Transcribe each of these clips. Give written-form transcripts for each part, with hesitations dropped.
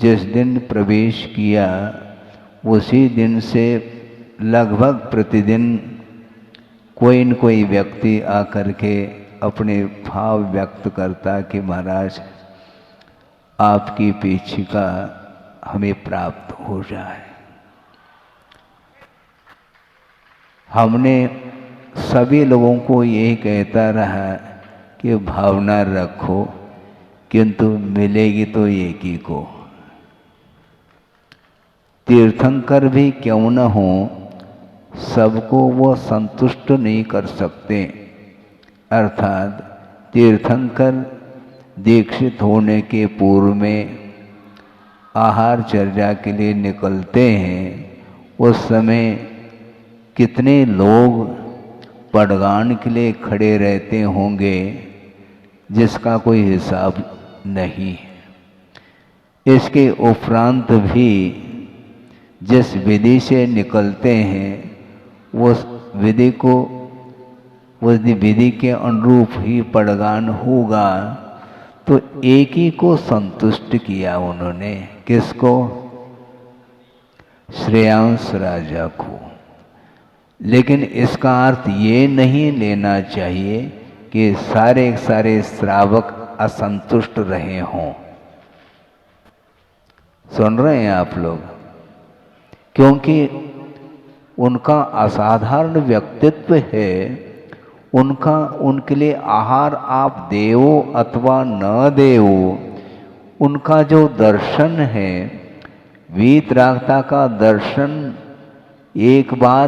जिस दिन प्रवेश किया उसी दिन से लगभग प्रतिदिन कोई न कोई व्यक्ति आकर के अपने भाव व्यक्त करता कि महाराज आपकी पीछिका हमें प्राप्त हो जाए। हमने सभी लोगों को यही कहता रहा कि भावना रखो, किंतु मिलेगी तो एक ही को। तीर्थंकर भी क्यों न हो, सबको वो संतुष्ट नहीं कर सकते। अर्थात तीर्थंकर दीक्षित होने के पूर्व में आहार चर्चा के लिए निकलते हैं, उस समय कितने लोग पड़गान के लिए खड़े रहते होंगे जिसका कोई हिसाब नहीं है। इसके उपरांत भी जिस विधि से निकलते हैं उस विधि के अनुरूप ही पड़गान होगा। तो एक ही को संतुष्ट किया उन्होंने, किसको? श्रेयांस राजा को। लेकिन इसका अर्थ ये नहीं लेना चाहिए कि सारे श्रावक असंतुष्ट रहे हों। सुन रहे हैं आप लोग? क्योंकि उनका असाधारण व्यक्तित्व है। उनके लिए आहार आप देवो अथवा न देवो, उनका जो दर्शन है, वीतरागता का दर्शन एक बार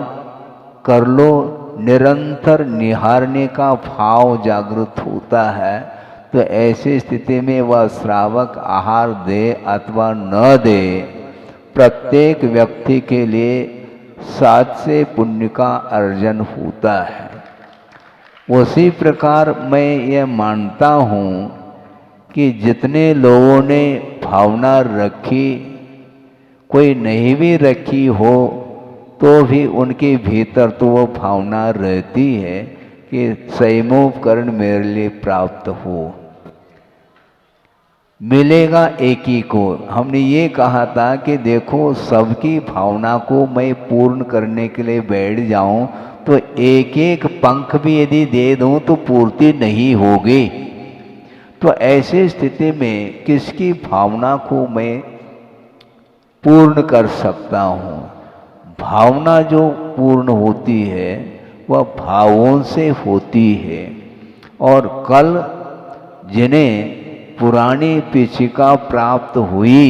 कर लो, निरंतर निहारने का भाव जागृत होता है। तो ऐसी स्थिति में वह श्रावक आहार दे अथवा न दे, प्रत्येक व्यक्ति के लिए साथ से पुण्य का अर्जन होता है। उसी प्रकार मैं ये मानता हूँ कि जितने लोगों ने भावना रखी, कोई नहीं भी रखी हो, तो भी उनके भीतर तो वो भावना रहती है कि संयमोपकरण मेरे लिए प्राप्त हो। मिलेगा एक ही को। हमने ये कहा था कि देखो, सबकी भावना को मैं पूर्ण करने के लिए बैठ जाऊं तो एक एक पंख भी यदि दे दूं तो पूर्ति नहीं होगी। तो ऐसी स्थिति में किसकी भावना को मैं पूर्ण कर सकता हूँ? भावना जो पूर्ण होती है वह भावों से होती है। और कल जिन्हें पुरानी पीछिका प्राप्त हुई,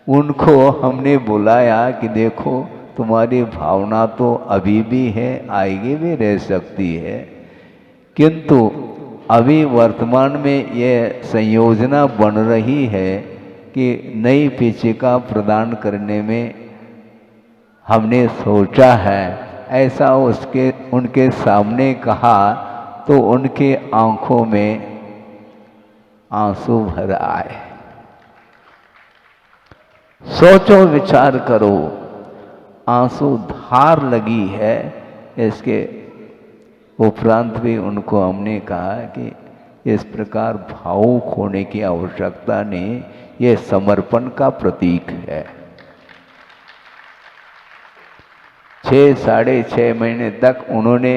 उनको हमने बुलाया कि देखो, तुम्हारी भावना तो अभी भी है, आगे भी रह सकती है, किंतु अभी वर्तमान में यह संयोजना बन रही है कि नई पीछिका प्रदान करने में हमने सोचा है। ऐसा उनके सामने कहा तो उनके आंखों में आंसू भर आए। सोचो, विचार करो, आंसू धार लगी है। इसके उपरांत भी उनको हमने कहा कि इस प्रकार भावुक होने की आवश्यकता नहीं, ये समर्पण का प्रतीक है। 6-6.5 महीने तक उन्होंने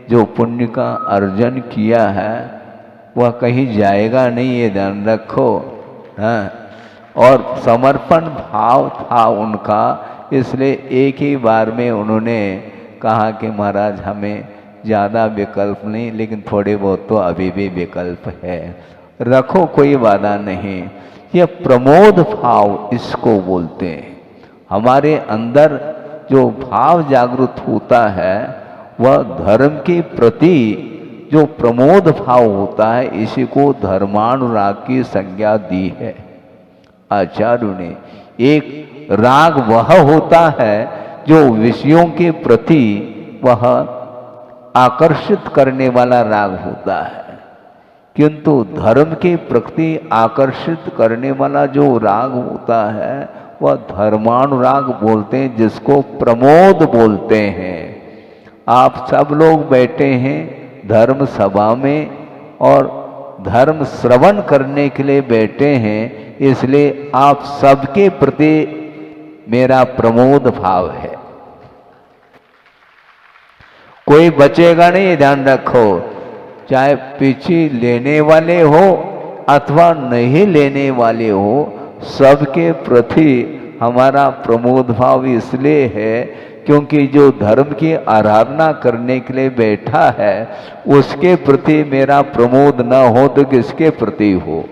जो पुण्य का अर्जन किया है वह कहीं जाएगा नहीं, ये ध्यान रखो। हाँ, और समर्पण भाव था उनका, इसलिए एक ही बार में उन्होंने कहा कि महाराज हमें ज़्यादा विकल्प नहीं, लेकिन थोड़े बहुत तो अभी भी विकल्प है, रखो, कोई बाधा नहीं। यह प्रमोद भाव इसको बोलते हैं। हमारे अंदर जो भाव जागृत होता है वह धर्म के प्रति जो प्रमोद भाव होता है, इसी को धर्मानुराग की संज्ञा दी है आचार्यों ने। एक राग वह होता है जो विषयों के प्रति वह आकर्षित करने वाला राग होता है, किंतु धर्म के प्रति आकर्षित करने वाला जो राग होता है वह धर्मानुराग बोलते हैं, जिसको प्रमोद बोलते हैं। आप सब लोग बैठे हैं धर्म सभा में और धर्म श्रवण करने के लिए बैठे हैं, इसलिए आप सबके प्रति मेरा प्रमोद भाव है। कोई बचेगा नहीं, ध्यान रखो, चाहे पीछे लेने वाले हो अथवा नहीं लेने वाले हो, सबके प्रति हमारा प्रमोद भाव इसलिए है क्योंकि जो धर्म की आराधना करने के लिए बैठा है उसके प्रति मेरा प्रमोद न हो तो किसके प्रति हो।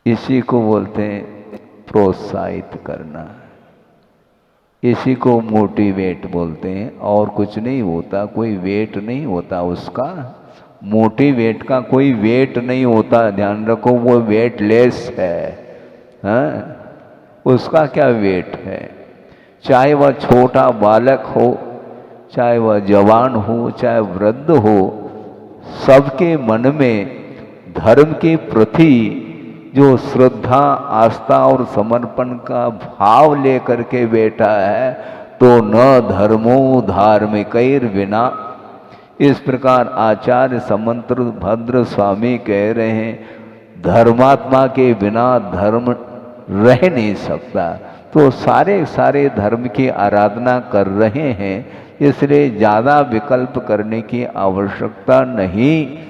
इसी को बोलते हैं प्रोत्साहित करना, इसी को मोटिवेट बोलते हैं। और कुछ नहीं होता, कोई वेट नहीं होता उसका, मोटिवेट का कोई वेट नहीं होता, ध्यान रखो, वो वेटलेस है। हाँ, उसका क्या वेट है? चाहे वह छोटा बालक हो, चाहे वह जवान हो, चाहे वृद्ध हो, सबके मन में धर्म के प्रति जो श्रद्धा, आस्था और समर्पण का भाव लेकर के बैठा है तो न धर्मो धार्मिकैर विना, इस प्रकार आचार्य समंत्र भद्र स्वामी कह रहे हैं, धर्मात्मा के बिना धर्म रह नहीं सकता। तो सारे सारे धर्म की आराधना कर रहे हैं, इसलिए ज़्यादा विकल्प करने की आवश्यकता नहीं।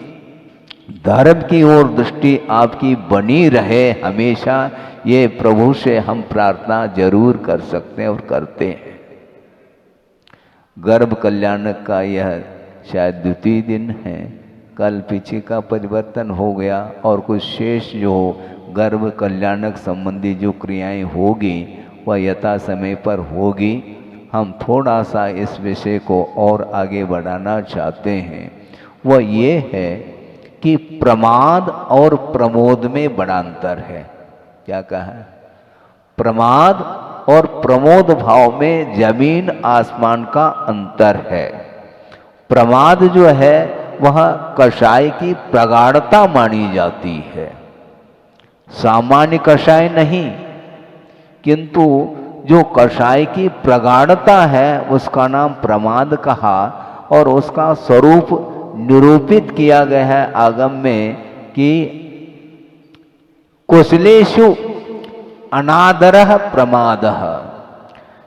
धर्म की ओर दृष्टि आपकी बनी रहे हमेशा, ये प्रभु से हम प्रार्थना जरूर कर सकते हैं और करते हैं। गर्भ कल्याणक का यह शायद द्वितीय दिन है। कल पीछे का परिवर्तन हो गया और कुछ शेष जो गर्भ कल्याणक संबंधी जो क्रियाएं होगी वह यथा समय पर होगी। हम थोड़ा सा इस विषय को और आगे बढ़ाना चाहते हैं। वह ये है कि प्रमाद और प्रमोद में बड़ा अंतर है। क्या कहा? प्रमाद और प्रमोद भाव में जमीन आसमान का अंतर है। प्रमाद जो है वह कषाय की प्रगाढ़ता मानी जाती है, सामान्य कषाय नहीं, किंतु जो कषाय की प्रगाढ़ता है उसका नाम प्रमाद कहा और उसका स्वरूप निरूपित किया गया है आगम में कि कुशलेषु अनादरः प्रमादः।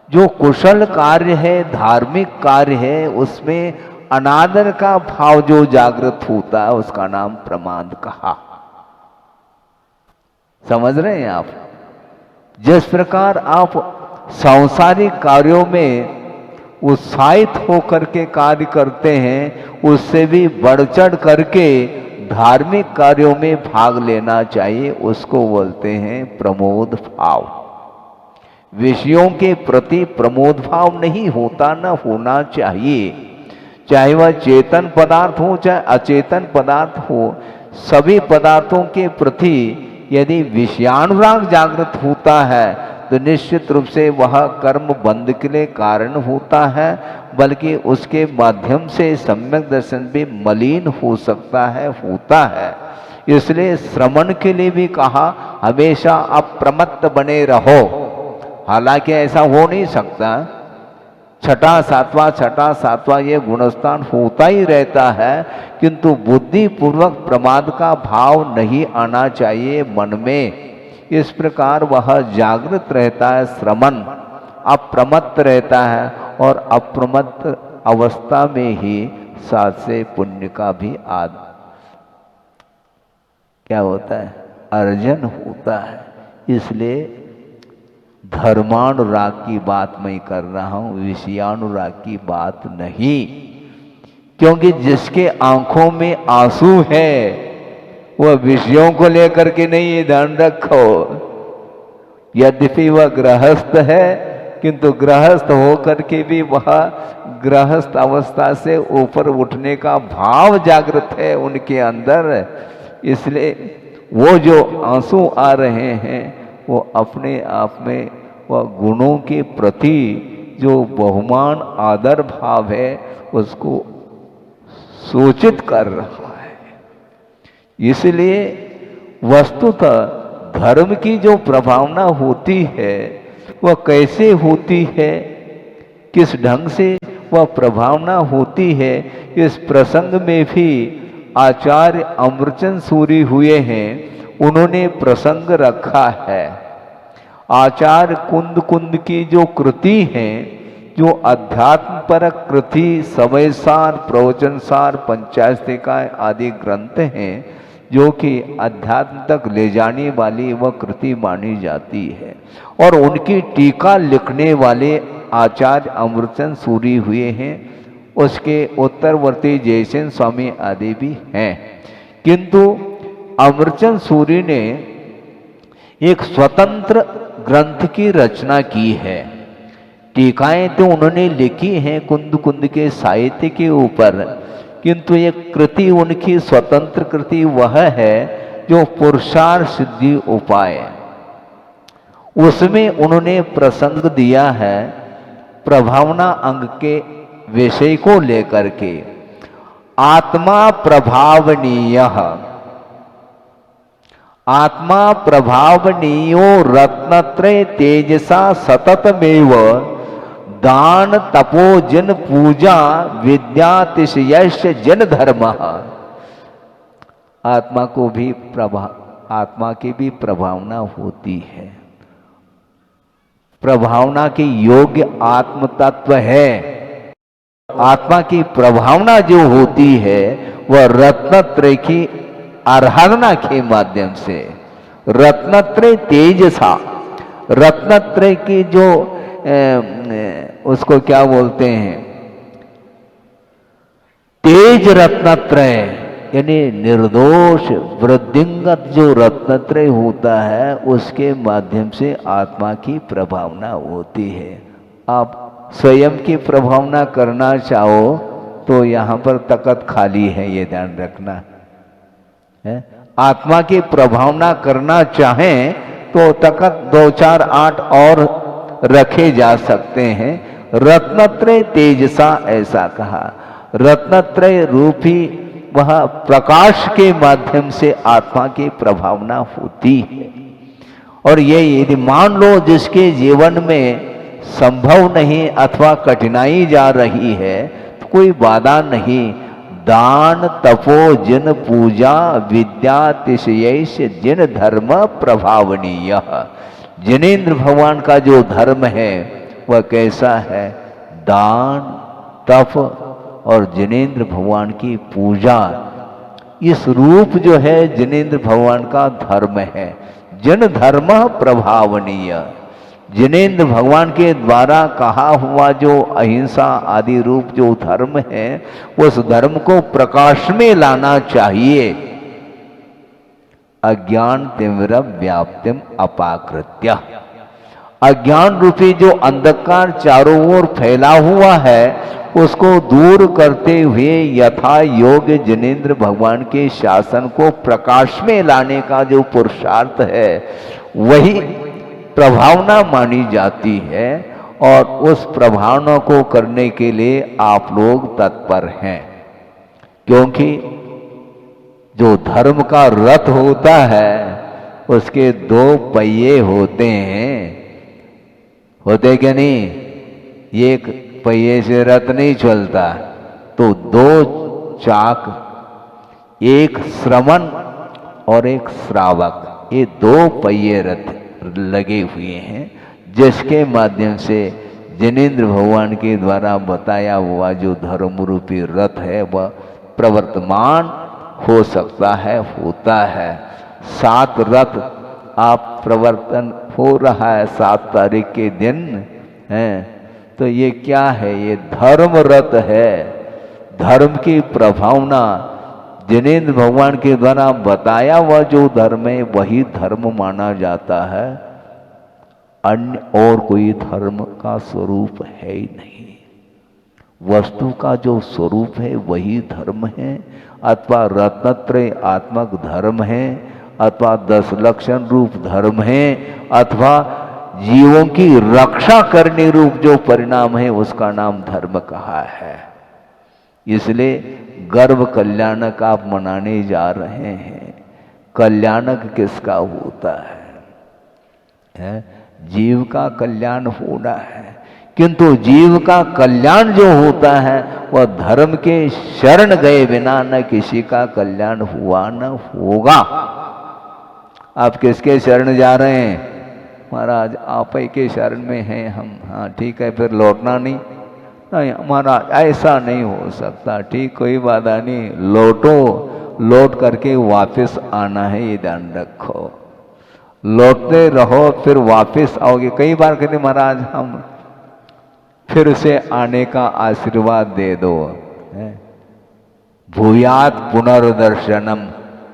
जो कुशल कार्य है, धार्मिक कार्य है, उसमें अनादर का भाव जो जागृत होता है उसका नाम प्रमाद कहा। समझ रहे हैं आप? जिस प्रकार आप सांसारिक कार्यों में उत्साहित होकर के कार्य करते हैं, उससे भी बढ़ चढ़ करके धार्मिक कार्यों में भाग लेना चाहिए, उसको बोलते हैं प्रमोद भाव। विषयों के प्रति प्रमोद भाव नहीं होता, न होना चाहिए। चाहे वह चेतन पदार्थ हो चाहे अचेतन पदार्थ हो, सभी पदार्थों के प्रति यदि विषयानुराग जागृत होता है तो निश्चित रूप से वह कर्म बंध के लिए कारण होता है, बल्कि उसके माध्यम से सम्यक दर्शन भी मलिन हो सकता है, होता है। इसलिए श्रवण के लिए भी कहा हमेशा अप्रमत्त बने रहो। हालांकि ऐसा हो नहीं सकता, छठा सातवां ये गुणस्थान होता ही रहता है, किंतु बुद्धि पूर्वक प्रमाद का भाव नहीं आना चाहिए मन में। इस प्रकार वह जागृत रहता है, श्रमण अप्रमत्त रहता है और अप्रमत्त अवस्था में ही साथ से पुण्य का भी क्या होता है? अर्जन होता है। इसलिए धर्मानुराग की बात मैं कर रहा हूं, विषयानुराग की बात नहीं। क्योंकि जिसके आंखों में आंसू है वह विषयों को लेकर के नहीं, ये ध्यान रखो। यद्यपि वह गृहस्थ है, किंतु गृहस्थ होकर के भी वह गृहस्थ अवस्था से ऊपर उठने का भाव जागृत है उनके अंदर। इसलिए वो जो आंसू आ रहे हैं वो अपने आप में वह गुणों के प्रति जो बहुमान आदर भाव है उसको सूचित कर रहा है। इसलिए वस्तुतः धर्म की जो प्रभावना होती है वह कैसे होती है, किस ढंग से वह प्रभावना होती है, इस प्रसंग में भी आचार्य अमरचंद सूरी हुए हैं, उन्होंने प्रसंग रखा है। आचार्य कुंद कुंद की जो कृति है, जो अध्यात्म परक कृति, समयसार, प्रवचनसार, पंचायतिकाएं आदि ग्रंथ हैं, जो कि अध्यात्म तक ले जाने वाली वह कृति मानी जाती है। और उनकी टीका लिखने वाले आचार्य अमरचंद सूरी हुए हैं, उसके उत्तरवर्ती जयसेन स्वामी आदि भी हैं। किंतु अमरचंद सूरी ने एक स्वतंत्र ग्रंथ की रचना की है। टीकाएं तो उन्होंने लिखी हैं कुंद कुंद के साहित्य के ऊपर, किंतु एक कृति उनकी स्वतंत्र कृति वह है जो पुरुषार्थ सिद्धि उपाय। उसमें उन्होंने प्रसंग दिया है प्रभावना अंग के विषय को लेकर के। आत्मा प्रभावनीय, आत्मा प्रभावनीयो रत्नत्रय तेजसा सततमेव दान तपो जन पूजा विद्यातिशयश्च जन धर्म। आत्मा को भी आत्मा की भी प्रभावना होती है। प्रभावना के योग्य आत्म तत्व है। आत्मा की प्रभावना जो होती है वह रत्नत्रय की आराधना के माध्यम से, रत्नत्रय तेजसा, रत्नत्रय की जो उसको क्या बोलते हैं, तेज रत्नत्रय, यानी निर्दोष वृद्धिंगत जो रत्नत्रय होता है, उसके माध्यम से आत्मा की प्रभावना होती है। आप स्वयं की प्रभावना करना चाहो तो यहाँ पर तकत खाली है, ये ध्यान रखना है। आत्मा की प्रभावना करना चाहें तो तकत 2, 4, 8 और रखे जा सकते हैं। रत्नत्रय तेजसा ऐसा कहा। रत्नत्रय रूपी वह प्रकाश के माध्यम से आत्मा की प्रभावना होती है। और ये यदि मान लो जिसके जीवन में संभव नहीं अथवा कठिनाई जा रही है तो कोई बाधा नहीं। दान तपो जिन पूजा विद्यातिशयैष जिन धर्म प्रभावनीय। जिनेन्द्र भगवान का जो धर्म है वह कैसा है? दान, तप और जिनेन्द्र भगवान की पूजा, इस रूप जो है जिनेन्द्र भगवान का धर्म है। जिन धर्म प्रभावनीय, जिनेन्द्र भगवान के द्वारा कहा हुआ जो अहिंसा आदि रूप जो धर्म है, उस धर्म को प्रकाश में लाना चाहिए। अज्ञान तिमिर व्याप्तिम अपाकृत्य, अज्ञान रूपी जो अंधकार चारों ओर फैला हुआ है उसको दूर करते हुए यथा योग्य जिनेन्द्र भगवान के शासन को प्रकाश में लाने का जो पुरुषार्थ है वही प्रभावना मानी जाती है। और उस प्रभावना को करने के लिए आप लोग तत्पर हैं, क्योंकि जो धर्म का रथ होता है उसके 2 पहिए होते हैं, होते क्या नहीं? एक पहिए से रथ नहीं चलता, तो 2 चाक, एक श्रवण और एक श्रावक, ये 2 पहिए रथ लगे हुए हैं, जिसके माध्यम से जिनेन्द्र भगवान के द्वारा बताया हुआ जो धर्म रूपी रथ है वह प्रवर्तमान हो सकता है, होता है। 7 रथ आप प्रवर्तन हो रहा है 7 तारीख के दिन है, तो ये क्या है? ये धर्म रथ है। धर्म की प्रभावना जिनेन्द्र भगवान के द्वारा बताया हुआ जो धर्म है वही धर्म माना जाता है। अन्य और कोई धर्म का स्वरूप है ही नहीं। वस्तु का जो स्वरूप है वही धर्म है, अथवा रत्नत्रय आत्मक धर्म है, अथवा 10 लक्षण रूप धर्म है, अथवा जीवों की रक्षा करने रूप जो परिणाम है उसका नाम धर्म कहा है। इसलिए गर्भ कल्याणक आप मनाने जा रहे हैं। कल्याणक किसका होता है? जीव का कल्याण होना है, किंतु जीव का कल्याण जो होता है वह धर्म के शरण गए बिना न किसी का कल्याण हुआ न होगा। आप किसके शरण जा रहे हैं? महाराज आप ही के शरण में हैं हम। हाँ ठीक है, फिर लौटना नहीं। नहीं महाराज ऐसा नहीं हो सकता। ठीक, कोई बाधा नहीं, लौटो, लौट करके वापस आना है, ये ध्यान रखो। लौटते रहो फिर वापस आओगे। कई बार कहते महाराज हम फिर से आने का आशीर्वाद दे दो, भूयात पुनर्दर्शनम,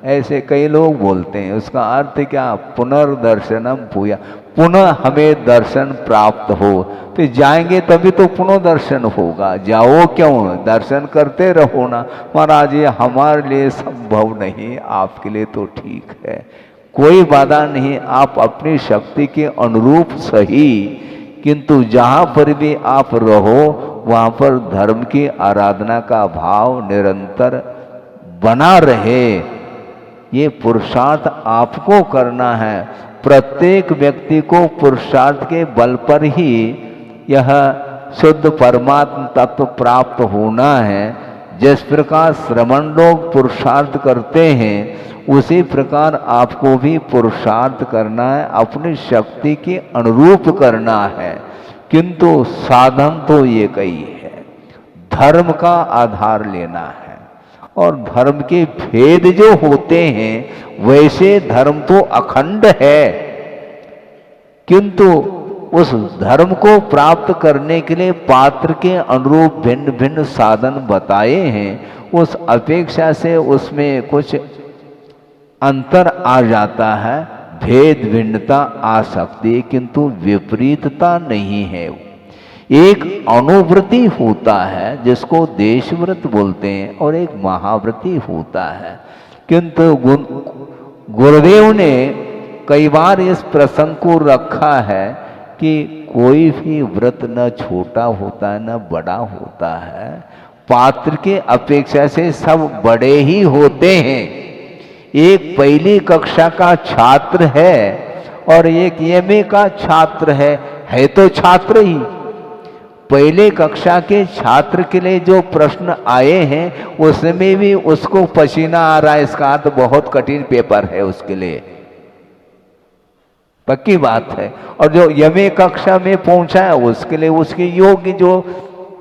ऐसे कई लोग बोलते हैं। उसका अर्थ क्या? पुनर्दर्शनम भूया, पुनः हमें दर्शन प्राप्त हो। फिर जाएंगे तभी तो पुनः दर्शन होगा। जाओ क्यों, दर्शन करते रहो ना। महाराज ये हमारे लिए संभव नहीं, आपके लिए तो ठीक है, कोई बाधा नहीं। आप अपनी शक्ति के अनुरूप सही, किंतु जहाँ पर भी आप रहो वहाँ पर धर्म की आराधना का भाव निरंतर बना रहे। ये पुरुषार्थ आपको करना है। प्रत्येक व्यक्ति को पुरुषार्थ के बल पर ही यह शुद्ध परमात्म तत्व प्राप्त होना है। जिस प्रकार श्रमण लोग पुरुषार्थ करते हैं उसी प्रकार आपको भी पुरुषार्थ करना है, अपनी शक्ति के अनुरूप करना है। किंतु साधन तो एक ही है, धर्म का आधार लेना है। और धर्म के भेद जो होते हैं वैसे धर्म तो अखंड है, किंतु उस धर्म को प्राप्त करने के लिए पात्र के अनुरूप भिन्न भिन्न साधन बताए हैं। उस अपेक्षा से उसमें कुछ अंतर आ जाता है, भेद भिन्नता आ सकती है, किंतु विपरीतता नहीं है। एक अनुव्रति होता है जिसको देशव्रत बोलते हैं, और एक महाव्रति होता है। किंतु गुरुदेव ने कई बार इस प्रसंग को रखा है कि कोई भी व्रत न छोटा होता है न बड़ा होता है, पात्र के अपेक्षा से सब बड़े ही होते हैं। एक पहली कक्षा का छात्र है और एक एमए का छात्र है तो छात्र ही। पहले कक्षा के छात्र के लिए जो प्रश्न आए हैं उसमें भी उसको पसीना आ रहा है, इसका अर्थ बहुत कठिन पेपर है उसके लिए, पक्की बात है। और जो एमए कक्षा में पहुंचा है उसके लिए उसके योग्य जो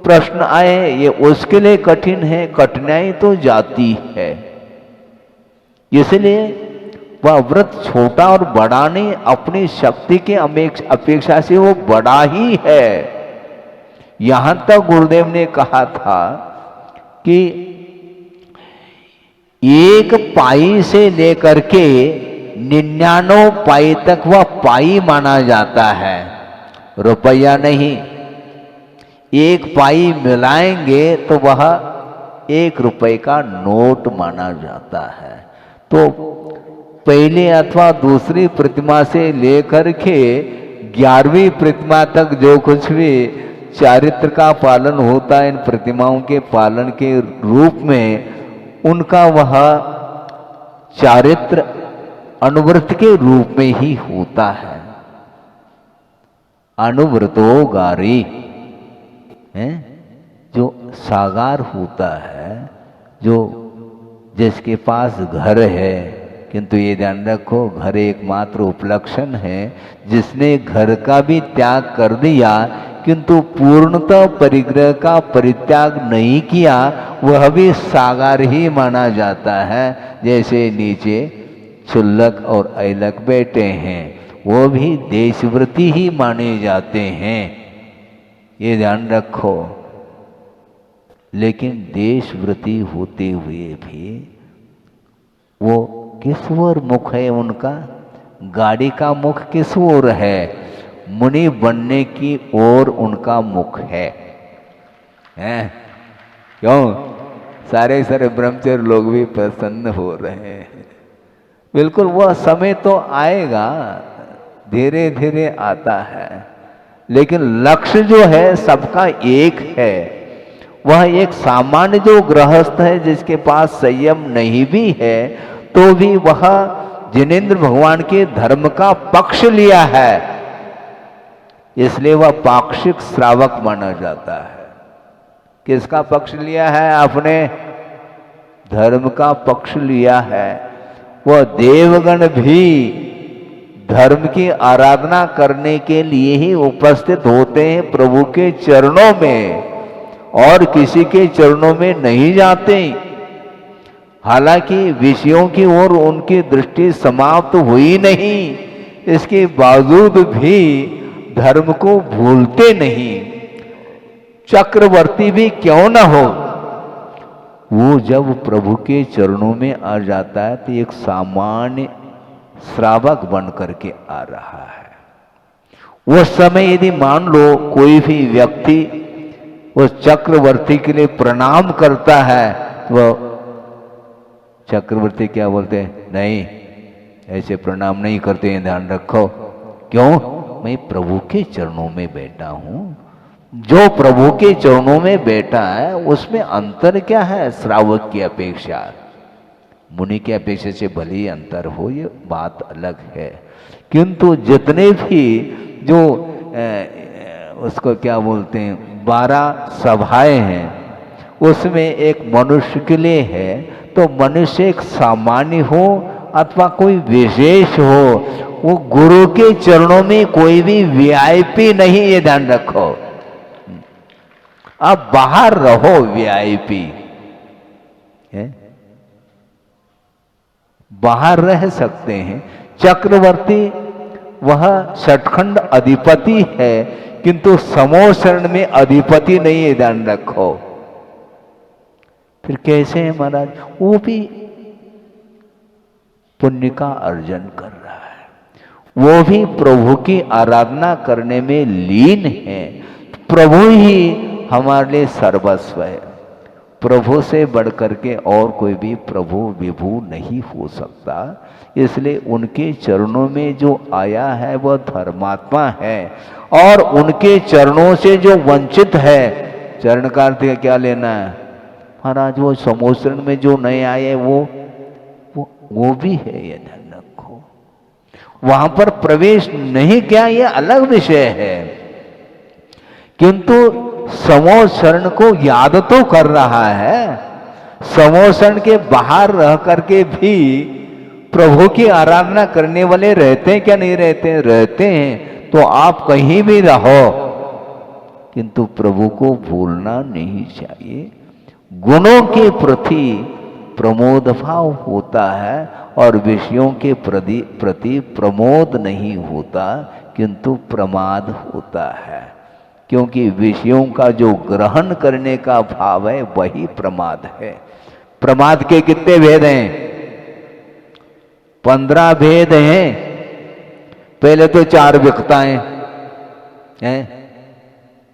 प्रश्न आए हैं ये उसके लिए कठिन है, कठिनाई तो जाती है। इसलिए वह व्रत छोटा और बड़ा नहीं, अपनी शक्ति के अपेक्षा से वो बड़ा ही है। यहां तक गुरुदेव ने कहा था कि 1 पाई से लेकर के 99 पाई तक वह पाई माना जाता है, रुपया नहीं। 1 पाई मिलाएंगे तो वह 1 रुपए का नोट माना जाता है। तो पहले अथवा दूसरी प्रतिमा से लेकर के 11वीं प्रतिमा तक जो कुछ भी चारित्र का पालन होता है इन प्रतिमाओं के पालन के रूप में, उनका वह चारित्र अनुव्रत के रूप में ही होता है। अनुव्रतो गारी है, जो सागार होता है, जो जिसके पास घर है, किंतु ये ध्यान रखो घर एकमात्र उपलक्षण है। जिसने घर का भी त्याग कर दिया किंतु पूर्णतः परिग्रह का परित्याग नहीं किया, वह भी सागार ही माना जाता है। जैसे नीचे क्षुल्लक और ऐलक बैठे हैं, वो भी देशव्रती ही माने जाते हैं, ये ध्यान रखो। लेकिन देशव्रती होते हुए भी वो किस ओर मुख है उनका? गाड़ी का मुख किस ओर है? मुनि बनने की ओर उनका मुख है। क्यों? सारे ब्रह्मचर्य लोग भी प्रसन्न हो रहे हैं। बिल्कुल वह समय तो आएगा, धीरे धीरे आता है, लेकिन लक्ष्य जो है सबका एक है। वह एक सामान्य जो गृहस्थ है जिसके पास संयम नहीं भी है, तो भी वह जिनेंद्र भगवान के धर्म का पक्ष लिया है, इसलिए वह पाक्षिक श्रावक माना जाता है। किसका पक्ष लिया है आपने? धर्म का पक्ष लिया है। वह देवगण भी धर्म की आराधना करने के लिए ही उपस्थित होते हैं प्रभु के चरणों में, और किसी के चरणों में नहीं जाते। हालांकि विषयों की ओर उनकी दृष्टि समाप्त हुई नहीं, इसके बावजूद भी धर्म को भूलते नहीं। चक्रवर्ती भी क्यों न हो, वो जब प्रभु के चरणों में आ जाता है तो एक सामान्य श्रावक बन करके आ रहा है। उस समय यदि मान लो कोई भी व्यक्ति उस चक्रवर्ती के लिए प्रणाम करता है तो चक्रवर्ती क्या बोलते हैं? नहीं, ऐसे प्रणाम नहीं करते हैं, ध्यान रखो। क्यों? मैं प्रभु के चरणों में बैठा हूं। जो प्रभु के चरणों में बैठा है उसमें अंतर क्या है? श्रावक की अपेक्षा, मुनि की अपेक्षा से भले ही अंतर हो, ये बात अलग है, किंतु जितने भी जो उसको क्या बोलते हैं 12 सभाएं हैं, उसमें एक मनुष्य के लिए है, तो मनुष्य एक सामान्य हो अथवा कोई विशेष हो, वो गुरु के चरणों में कोई भी वीआईपी नहीं, ये ध्यान रखो। आप बाहर रहो वीआईपी है, बाहर रह सकते हैं। चक्रवर्ती वह सचखंड अधिपति है, किंतु समूह शरण में अधिपति नहीं है, ध्यान रखो। फिर कैसे है महाराज? वो भी पुण्य का अर्जन कर रहा है, वो भी प्रभु की आराधना करने में लीन है। प्रभु ही हमारे लिए सर्वस्व है। प्रभु से बढ़कर के और कोई भी प्रभु विभु नहीं हो सकता। इसलिए उनके चरणों में जो आया है वह धर्मात्मा है, और उनके चरणों से जो वंचित है, चरण का अर्थ क्या लेना है महाराज? वो समोसरण में जो नहीं आए वो भी है, ये ध्यान रखो। वहां पर प्रवेश नहीं किया ये अलग विषय है, किंतु समूह शरण को याद तो कर रहा है। समूह शरण के बाहर रह करके भी प्रभु की आराधना करने वाले रहते हैं क्या? नहीं रहते? रहते हैं। तो आप कहीं भी रहो, किंतु प्रभु को भूलना नहीं चाहिए। गुणों के प्रति प्रमोद भाव होता है और विषयों के प्रति प्रमोद नहीं होता, किंतु प्रमाद होता है। क्योंकि विषयों का जो ग्रहण करने का भाव है वही प्रमाद है। प्रमाद के कितने भेद हैं? 15 भेद हैं। पहले तो 4 विकताएं हैं,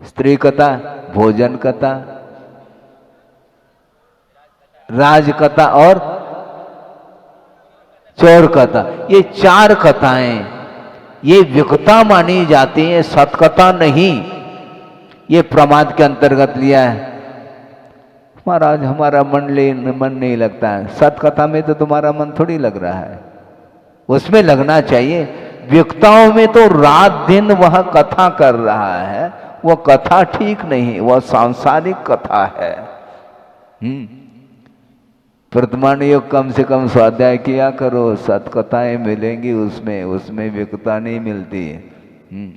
स्त्री कथा, भोजन कथा, राज कथा और चौर कथा। ये 4 कथाएं ये विकता मानी जाती हैं, सतकथा नहीं। ये प्रमाद के अंतर्गत लिया है। महाराज हमारा मन नहीं लगता है। सतकथा में तो तुम्हारा मन थोड़ी लग रहा है, उसमें लगना चाहिए। विकताओं में तो रात दिन वह कथा कर रहा है, वह कथा ठीक नहीं, वह सांसारिक कथा है। वर्तमान योग कम से कम स्वाध्याय किया करो, सतकथाएं मिलेंगी उसमें विकता नहीं मिलती।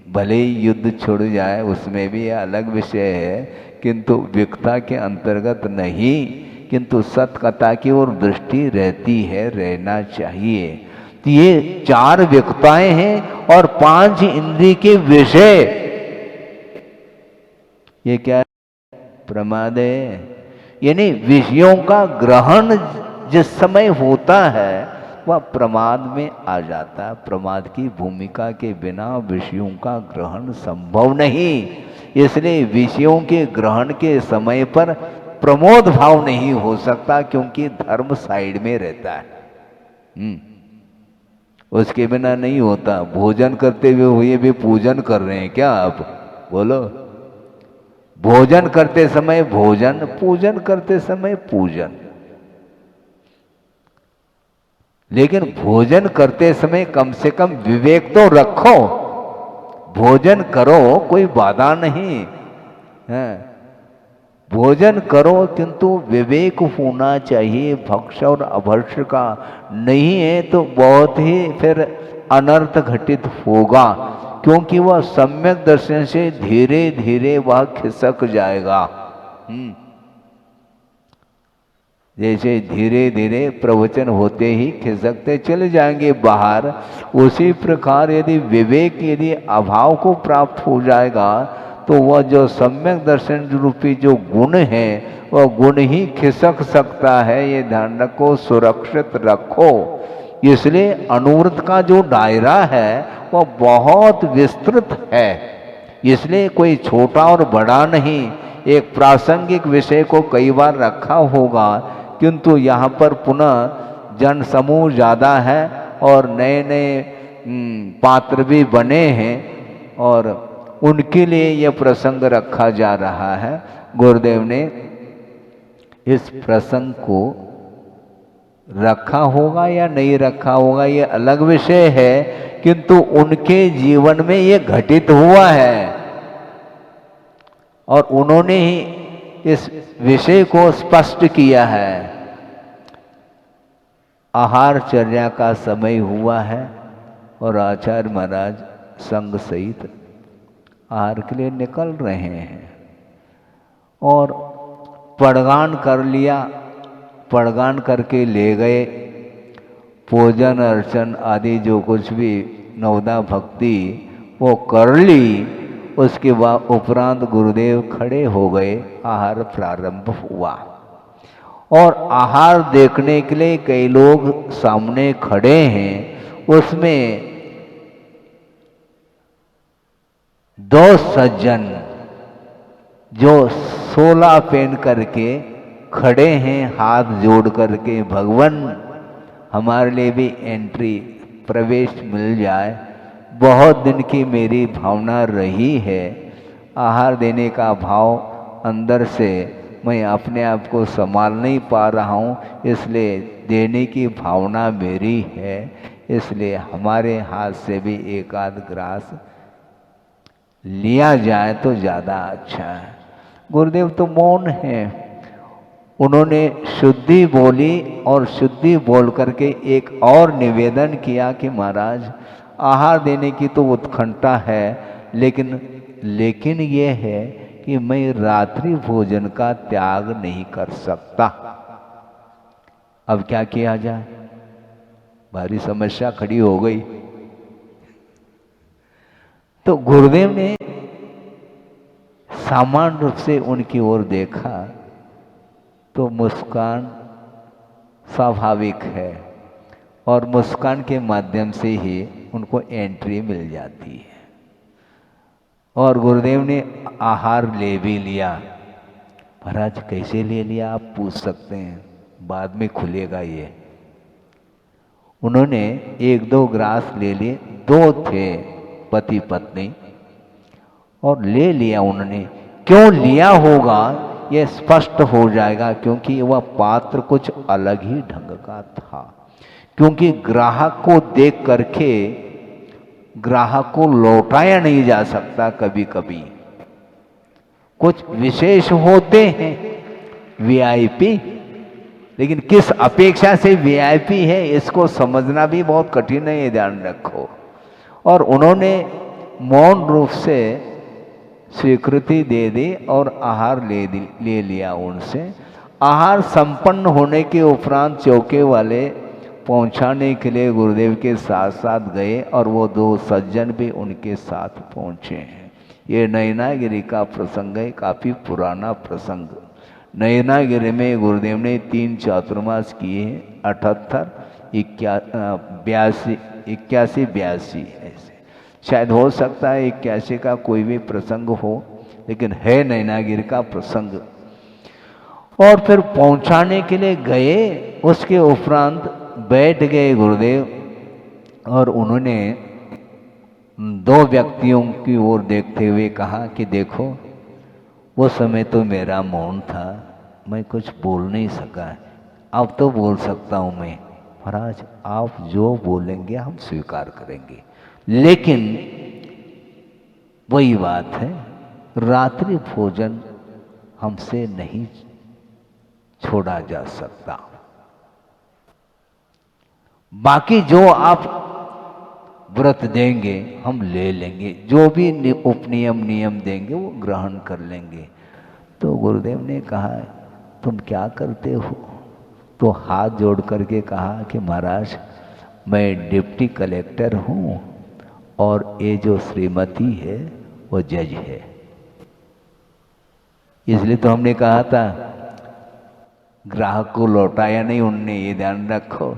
भले ही युद्ध छुड़ जाए, उसमें भी अलग विषय है, किंतु विकता के अंतर्गत नहीं, किंतु सतकथा की ओर दृष्टि रहती है, रहना चाहिए। तो ये 4 विकताएं हैं और 5 इंद्रिय के विषय। ये क्या प्रमाद है? यानी विषयों का ग्रहण जिस समय होता है वह प्रमाद में आ जाता है। प्रमाद की भूमिका के बिना विषयों का ग्रहण संभव नहीं। इसलिए विषयों के ग्रहण के समय पर प्रमोद भाव नहीं हो सकता, क्योंकि धर्म साइड में रहता है। उसके बिना नहीं होता। भोजन करते हुए भी पूजन कर रहे हैं क्या आप? बोलो। भोजन करते समय भोजन, पूजन करते समय पूजन। लेकिन भोजन करते समय कम से कम विवेक तो रखो। भोजन करो, कोई बाधा नहीं है। भोजन करो किंतु विवेक होना चाहिए भक्ष और अभक्ष का। नहीं है तो बहुत ही फिर अनर्थ घटित होगा, क्योंकि वह सम्यक दर्शन से धीरे धीरे वह खिसक जाएगा। जैसे धीरे धीरे प्रवचन होते ही खिसकते चले जाएंगे बाहर, उसी प्रकार यदि विवेक यदि अभाव को प्राप्त हो जाएगा तो वह जो सम्यक दर्शन रूपी जो गुण है वह गुण ही खिसक सकता है। ये ध्यान रखो, सुरक्षित रखो। इसलिए अनुव्रत का जो दायरा है वह बहुत विस्तृत है, इसलिए कोई छोटा और बड़ा नहीं। एक प्रासंगिक विषय को कई बार रखा होगा, किंतु यहाँ पर पुनः जन समूह ज़्यादा है और नए नए पात्र भी बने हैं और उनके लिए यह प्रसंग रखा जा रहा है। गुरुदेव ने इस प्रसंग को रखा होगा या नहीं रखा होगा ये अलग विषय है, किंतु उनके जीवन में ये घटित हुआ है और उन्होंने ही इस विषय को स्पष्ट किया है। आहारचर्या का समय हुआ है और आचार्य महाराज संग सहित आहार के लिए निकल रहे हैं और पड़गान कर लिया, पड़गान करके ले गए। पूजन अर्चन आदि जो कुछ भी नवदा भक्ति वो कर ली। उसके बाद उपरांत गुरुदेव खड़े हो गए, आहार प्रारंभ हुआ और आहार देखने के लिए कई लोग सामने खड़े हैं। उसमें 2 सज्जन जो 16 पहन करके खड़े हैं हाथ जोड़ करके, भगवान हमारे लिए भी एंट्री प्रवेश मिल जाए। बहुत दिन की मेरी भावना रही है, आहार देने का भाव अंदर से मैं अपने आप को संभाल नहीं पा रहा हूँ, इसलिए देने की भावना मेरी है। इसलिए हमारे हाथ से भी एक आध ग्रास लिया जाए तो ज़्यादा अच्छा है। गुरुदेव तो मौन है, उन्होंने शुद्धि बोली और शुद्धि बोल करके एक और निवेदन किया कि महाराज आहार देने की तो उत्कंठा है, लेकिन ये है कि मैं रात्रि भोजन का त्याग नहीं कर सकता। अब क्या किया जाए, भारी समस्या खड़ी हो गई। तो गुरुदेव ने सामान्य रूप से उनकी ओर देखा तो मुस्कान स्वाभाविक है और मुस्कान के माध्यम से ही उनको एंट्री मिल जाती है। और गुरुदेव ने आहार ले भी लिया। महाराज कैसे ले लिया आप पूछ सकते हैं, बाद में खुलेगा ये। उन्होंने 1-2 ग्रास ले लिए, 2 थे पति पत्नी और ले लिया उन्होंने। क्यों लिया होगा यह स्पष्ट हो जाएगा, क्योंकि वह पात्र कुछ अलग ही ढंग का था। क्योंकि ग्राहक को देख करके ग्राहक को लौटाया नहीं जा सकता। कभी कभी कुछ विशेष होते हैं वीआईपी, लेकिन किस अपेक्षा से वीआईपी है इसको समझना भी बहुत कठिन है, ये ध्यान रखो। और उन्होंने मौन रूप से स्वीकृति दे दी और आहार ले लिया उनसे। आहार संपन्न होने के उपरांत चौके वाले पहुंचाने के लिए गुरुदेव के साथ साथ गए और वो 2 सज्जन भी उनके साथ पहुंचे हैं। ये नयनागिरी का प्रसंग है, काफ़ी पुराना प्रसंग। नयनागिरी में गुरुदेव ने 3 चातुर्मास किए हैं, 78, 81, ऐसे। शायद हो सकता है 81 का कोई भी प्रसंग हो, लेकिन है नयनागिरी का प्रसंग। और फिर पहुंचाने के लिए गए, उसके उपरांत बैठ गए गुरुदेव और उन्होंने 2 व्यक्तियों की ओर देखते हुए कहा कि देखो वो समय तो मेरा मौन था, मैं कुछ बोल नहीं सका, अब तो बोल सकता हूँ मैं। महाराज आप जो बोलेंगे हम स्वीकार करेंगे, लेकिन वही बात है, रात्रि भोजन हमसे नहीं छोड़ा जा सकता। बाकी जो आप व्रत देंगे हम ले लेंगे, जो भी उपनियम नियम देंगे वो ग्रहण कर लेंगे। तो गुरुदेव ने कहा तुम क्या करते हो? तो हाथ जोड़ करके कहा कि महाराज मैं डिप्टी कलेक्टर हूँ और ये जो श्रीमती है वो जज है। इसलिए तो हमने कहा था ग्राहक को लौटाया नहीं उनने, ये ध्यान रखो।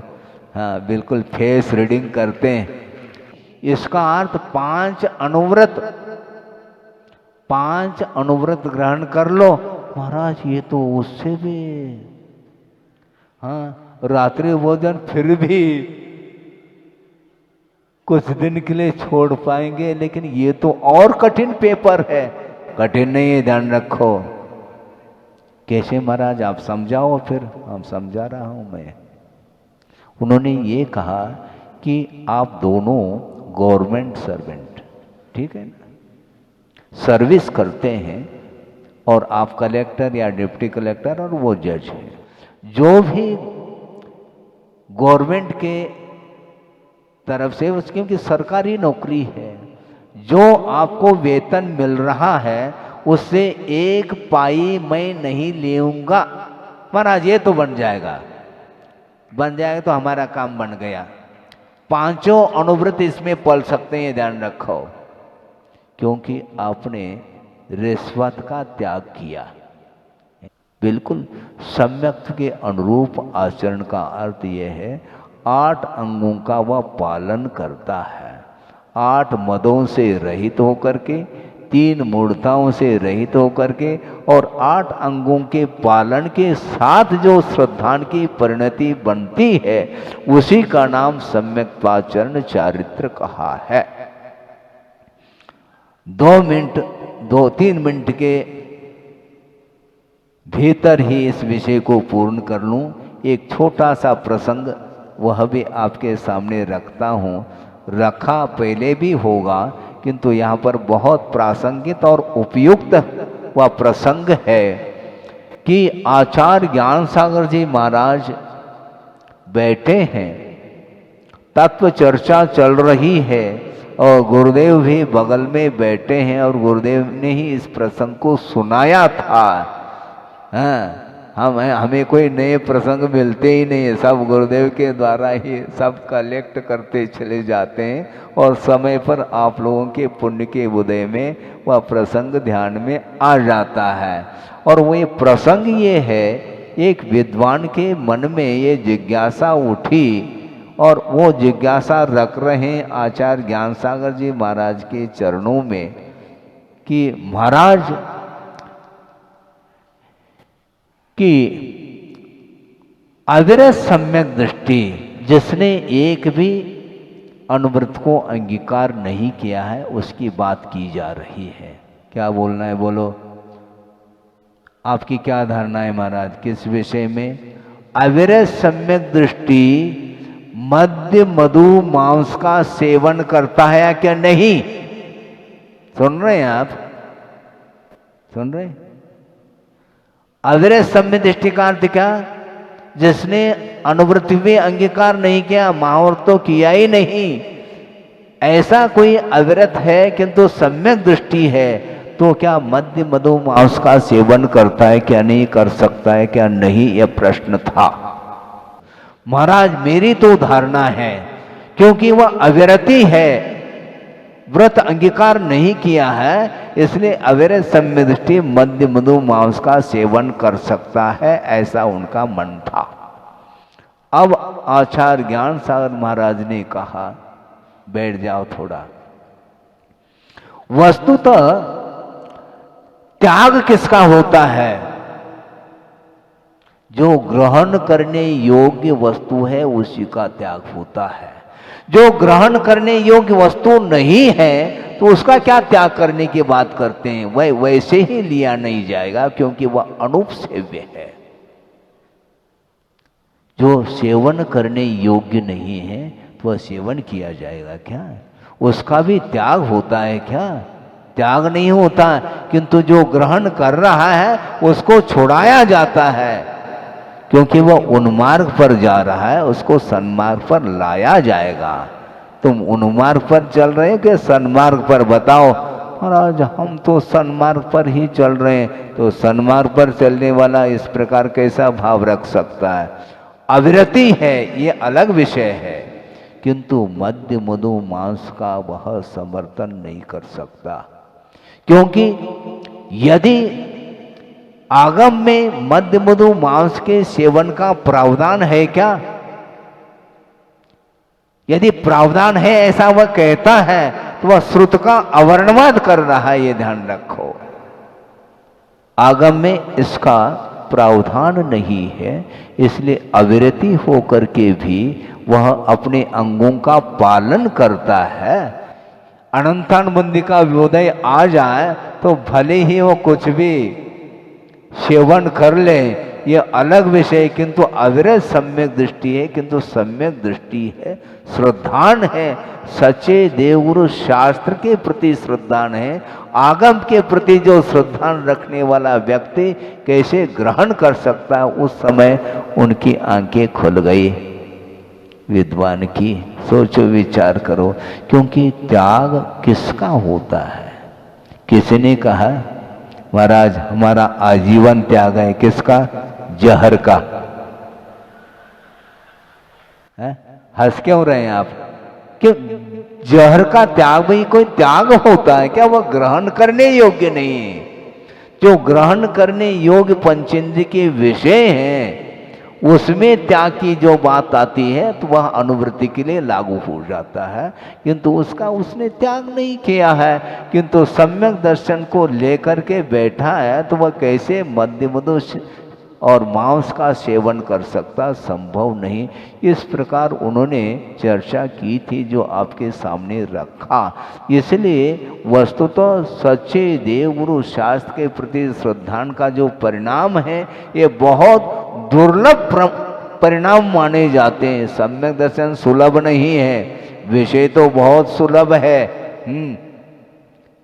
हाँ बिल्कुल फेस रीडिंग करते हैं। इसका अर्थ 5 अनुव्रत ग्रहण कर लो। महाराज ये तो उससे भी, हाँ रात्रि भोजन फिर भी कुछ दिन के लिए छोड़ पाएंगे, लेकिन ये तो और कठिन पेपर है। कठिन नहीं है, ध्यान रखो। कैसे महाराज आप समझाओ फिर। हम समझा रहा हूं मैं। उन्होंने ये कहा कि आप दोनों गवर्नमेंट सर्वेंट, ठीक है ना, सर्विस करते हैं और आप कलेक्टर या डिप्टी कलेक्टर और वो जज है। जो भी गवर्नमेंट के तरफ से उसकी उनकी सरकारी नौकरी है, जो आपको वेतन मिल रहा है उससे 1 पाई मैं नहीं लेऊंगा। महाराज ये तो बन जाएगा तो हमारा काम बन गया। 5 अनुव्रत इसमें पल सकते हैं, ध्यान रखो, क्योंकि आपने रिश्वत का त्याग किया। बिल्कुल सम्यक के अनुरूप आचरण का अर्थ यह है 8 अंगों का वह पालन करता है। 8 मदों से रहित होकर के, 3 मूढ़ताओं से रहित होकर के और 8 अंगों के पालन के साथ जो श्रद्धान की परिणति बनती है उसी का नाम सम्यक आचरण चारित्र कहा है। 2-3 मिनट के भीतर ही इस विषय को पूर्ण कर लूं। एक छोटा सा प्रसंग वह भी आपके सामने रखता हूं। रखा पहले भी होगा किंतु यहाँ पर बहुत प्रासंगिक और उपयुक्त वह प्रसंग है कि आचार्य ज्ञान सागर जी महाराज बैठे हैं, तत्व चर्चा चल रही है और गुरुदेव भी बगल में बैठे हैं और गुरुदेव ने ही इस प्रसंग को सुनाया था। हाँ, हमें कोई नए प्रसंग मिलते ही नहीं है, सब गुरुदेव के द्वारा ही सब कलेक्ट करते चले जाते हैं और समय पर आप लोगों के पुण्य के उदय में वह प्रसंग ध्यान में आ जाता है। और वो ये प्रसंग ये है, एक विद्वान के मन में ये जिज्ञासा उठी और वो जिज्ञासा रख रहे हैं आचार्य ज्ञान सागर जी महाराज के चरणों में कि महाराज कि अविरत सम्यक दृष्टि जिसने एक भी अनुव्रत को अंगीकार नहीं किया है उसकी बात की जा रही है। क्या बोलना है बोलो, आपकी क्या धारणा है महाराज किस विषय में? अविरत सम्यक दृष्टि मद्य मधु मांस का सेवन करता है या क्या नहीं? सुन रहे हैं आप? सुन रहे हैं? अविरत सम्यक दृष्टि का अर्थ क्या? जिसने अनुवृत्ति में अंगीकार नहीं किया, महावर तो किया ही नहीं, ऐसा कोई अविरत है किंतु सम्यक दृष्टि है, तो क्या मद्य मधु मांस का सेवन करता है क्या नहीं कर सकता है क्या नहीं? यह प्रश्न था। महाराज मेरी तो धारणा है क्योंकि वह अविरति है, व्रत अंगीकार नहीं किया है, इसलिए अविरत सम्यक दृष्टि मद्य मधु मांस का सेवन कर सकता है, ऐसा उनका मन था। अब आचार्य ज्ञान सागर महाराज ने कहा बैठ जाओ थोड़ा। वस्तुतः त्याग किसका होता है? जो ग्रहण करने योग्य वस्तु है उसी का त्याग होता है। जो ग्रहण करने योग्य वस्तु नहीं है तो उसका क्या त्याग करने की बात करते हैं? वह वैसे ही लिया नहीं जाएगा क्योंकि वह अनुपसेव्य है। जो सेवन करने योग्य नहीं है तो वह सेवन किया जाएगा क्या? उसका भी त्याग होता है क्या? त्याग नहीं होता, किंतु जो ग्रहण कर रहा है उसको छुड़ाया जाता है, क्योंकि वह उन्मार्ग पर जा रहा है, उसको सन्मार्ग पर लाया जाएगा। तुम उन्मार्ग पर चल रहे हो कि सन्मार्ग पर? बताओ। महाराज हम तो सन्मार्ग पर ही चल रहे हैं। तो सन्मार्ग पर चलने वाला इस प्रकार कैसा भाव रख सकता है? अविरति है ये अलग विषय है, किंतु मद्य मधु मांस का वह समर्थन नहीं कर सकता, क्योंकि यदि आगम में मद्य मधु मांस के सेवन का प्रावधान है क्या? यदि प्रावधान है ऐसा वह कहता है तो वह श्रुत का अवर्णवाद कर रहा है, ये ध्यान रखो। आगम में इसका प्रावधान नहीं है, इसलिए अविरति होकर के भी वह अपने अंगों का पालन करता है। अनंतानुबंधी का व्योदय आ जाए तो भले ही वो कुछ भी सेवन कर ले, ये अलग विषय, किंतु अविरत सम्यक दृष्टि है, किंतु सम्यक दृष्टि है, श्रद्धान है, सच्चे देवगुरु शास्त्र के प्रति श्रद्धान है। आगम के प्रति जो श्रद्धान रखने वाला व्यक्ति कैसे ग्रहण कर सकता है? उस समय उनकी आंखें खुल गई विद्वान की। सोचो विचार करो, क्योंकि त्याग किसका होता है? किसी ने कहा महाराज हमारा आजीवन त्याग है, किसका? जहर का। है? हंस क्यों रहे हैं आप? क्यों? जहर का त्याग भी कोई त्याग होता है क्या? वह ग्रहण करने योग्य नहीं है। जो ग्रहण करने योग्य पंचेंद्रिय के विषय हैं उसमें त्याग की जो बात आती है तो वह अनुवृत्ति के लिए लागू हो जाता है, किंतु उसका उसने त्याग नहीं किया है, किंतु सम्यक दर्शन को लेकर के बैठा है, तो वह कैसे मद्य मधु और मांस का सेवन कर सकता? संभव नहीं। इस प्रकार उन्होंने चर्चा की थी जो आपके सामने रखा। इसलिए वस्तुतः सच्चे देवगुरु शास्त्र के प्रति श्रद्धान का जो परिणाम है ये बहुत दुर्लभ परिणाम माने जाते हैं। सम्यक दर्शन सुलभ नहीं है, विषय तो बहुत सुलभ है।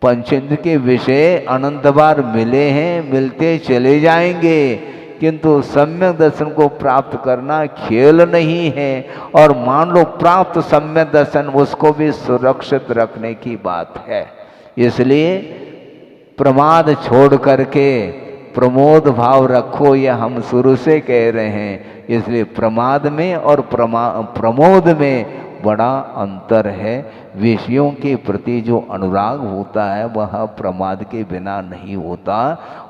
पंचेंद्र के विषय अनंत बार मिले हैं, मिलते चले जाएंगे, किंतु सम्यक दर्शन को प्राप्त करना खेल नहीं है। और मान लो प्राप्त सम्यक दर्शन, उसको भी सुरक्षित रखने की बात है। इसलिए प्रमाद छोड़ करके प्रमोद भाव रखो, यह हम शुरू से कह रहे हैं। इसलिए प्रमाद में और प्रमोद में बड़ा अंतर है। विषयों के प्रति जो अनुराग होता है वह प्रमाद के बिना नहीं होता,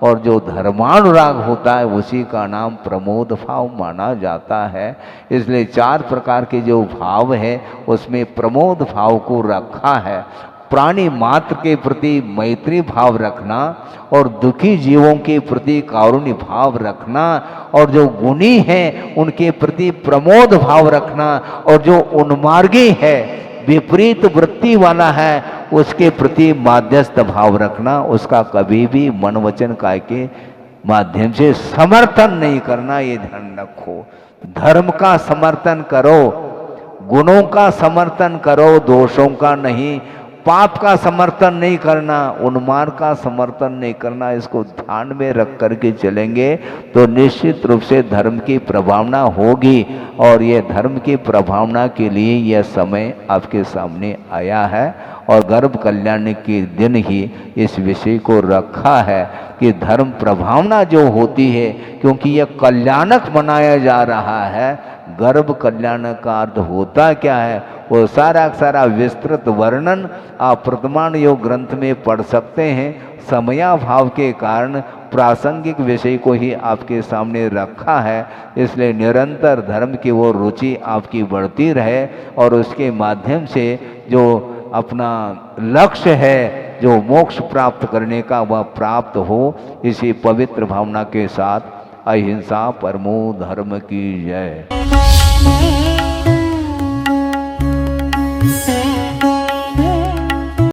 और जो धर्मानुराग होता है उसी का नाम प्रमोद भाव माना जाता है। इसलिए 4 प्रकार के जो भाव है उसमें प्रमोद भाव को रखा है। प्राणी मात्र के प्रति मैत्री भाव रखना, और दुखी जीवों के प्रति कारुण्य भाव रखना, और जो गुणी हैं उनके प्रति प्रमोद भाव रखना, और जो उन्मार्गी है विपरीत वृत्ति वाला है उसके प्रति माध्यस्थ भाव रखना। उसका कभी भी मन वचन काय के माध्यम से समर्थन नहीं करना, ये ध्यान रखो। धर्म का समर्थन करो, गुणों का समर्थन करो, दोषों का नहीं। पाप का समर्थन नहीं करना, उन्मार्ग का समर्थन नहीं करना। इसको ध्यान में रख करके चलेंगे तो निश्चित रूप से धर्म की प्रभावना होगी, और ये धर्म की प्रभावना के लिए यह समय आपके सामने आया है। और गर्भ कल्याण के दिन ही इस विषय को रखा है कि धर्म प्रभावना जो होती है, क्योंकि यह कल्याणक मनाया जा रहा है। गर्भ कल्याण का अर्थ होता क्या है वो सारा विस्तृत वर्णन आप प्रतमान योग ग्रंथ में पढ़ सकते हैं। समयाभाव के कारण प्रासंगिक विषय को ही आपके सामने रखा है। इसलिए निरंतर धर्म की वो रुचि आपकी बढ़ती रहे, और उसके माध्यम से जो अपना लक्ष्य है जो मोक्ष प्राप्त करने का वह प्राप्त हो। इसी पवित्र भावना के साथ अहिंसा परमो धर्म की जय।